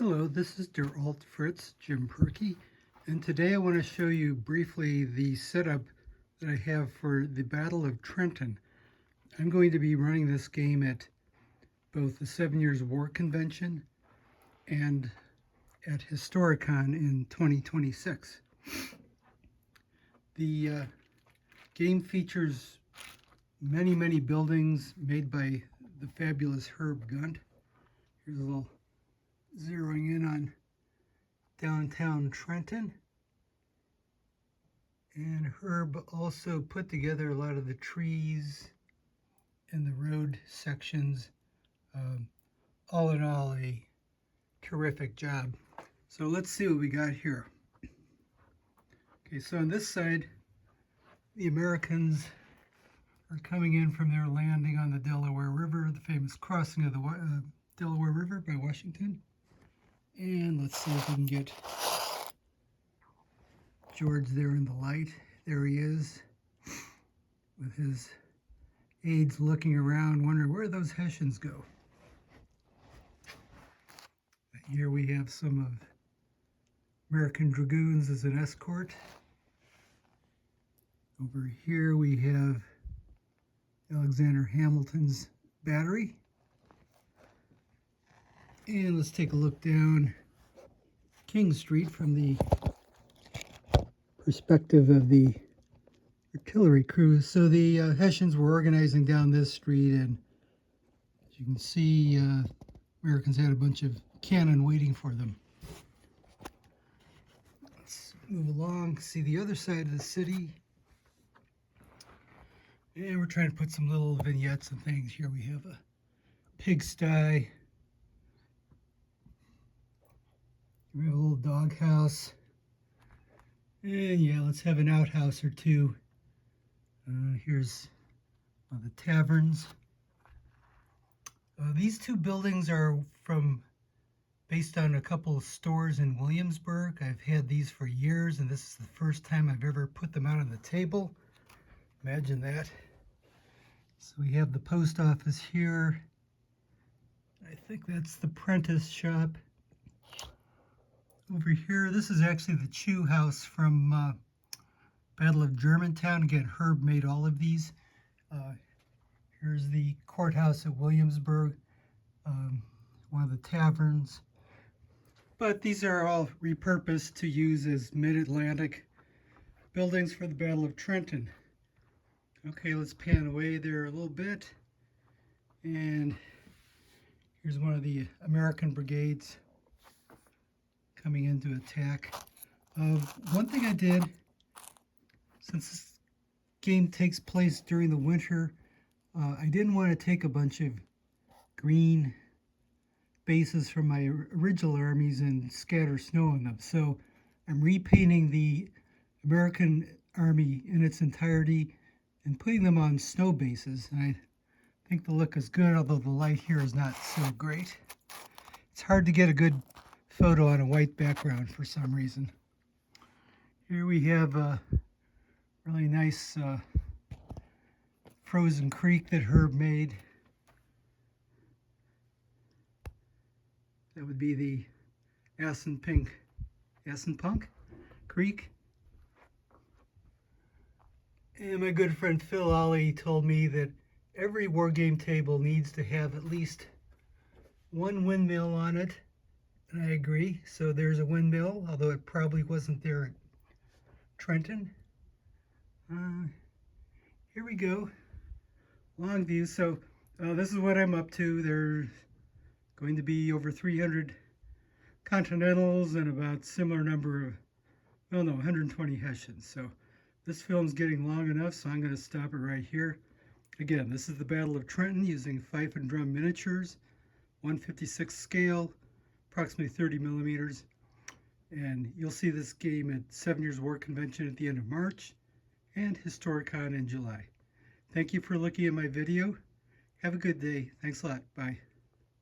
Hello, this is Der Alt Fritz, Jim Perky, and today I want to show you briefly the setup that I have for the Battle of Trenton. I'm going to be running this game at both the 7 Years War Convention and at Historicon in 2026. The game features many buildings made by the fabulous Gundt. Here's a little zeroing in on downtown Trenton. And Herb also put together a lot of the trees and the road sections. All in all, a terrific job. So let's see what we got here. Okay, so on this side, the Americans are coming in from their landing on the Delaware River, the famous crossing of the Delaware River by Washington. And let's see if we can get George there in the light. There he is with his aides looking around, wondering where those Hessians go. Here we have some of American Dragoons as an escort. Over here we have Alexander Hamilton's battery. And let's take a look down King Street from the perspective of the artillery crews. So the Hessians were organizing down this street, and as you can see, Americans had a bunch of cannon waiting for them. Let's move along, see the other side of the city. And we're trying to put some little vignettes and things. Here we have a pigsty. We have a little doghouse. And yeah, let's have an outhouse or two. Here's the taverns. These two buildings are based on a couple of stores in Williamsburg. I've had these for years, and this is the first time I've ever put them out on the table. Imagine that. So we have the post office here. I think that's the Prentice shop. Over here, this is actually the Chew House from Battle of Germantown. Again, Herb made all of these. Here's the courthouse at Williamsburg, one of the taverns. But these are all repurposed to use as mid-Atlantic buildings for the Battle of Trenton. Okay, let's pan away there a little bit. And here's one of the American brigades coming in to attack. One thing I did, since this game takes place during the winter, I didn't want to take a bunch of green bases from my original armies and scatter snow on them. So I'm repainting the American army in its entirety and putting them on snow bases. And I think the look is good, although the light here is not so great. It's hard to get a good photo on a white background for some reason. Here we have a really nice frozen creek that Herb made. That would be the Assunpunk Creek. And my good friend Phil Ollie told me that every war game table needs to have at least one windmill on it. And I agree. So there's a windmill, although it probably wasn't there at Trenton. Here we go. Long view. So this is what I'm up to. There's going to be over 300 Continentals and about similar number of, 120 Hessians. So this film's getting long enough, so I'm going to stop it right here. Again, this is the Battle of Trenton using Fife and Drum Miniatures, 1/56 scale, approximately 30 millimeters. And you'll see this game at 7 Years War Convention at the end of March and Historicon in July. Thank you for looking at my video. Have a good day. Thanks a lot. Bye.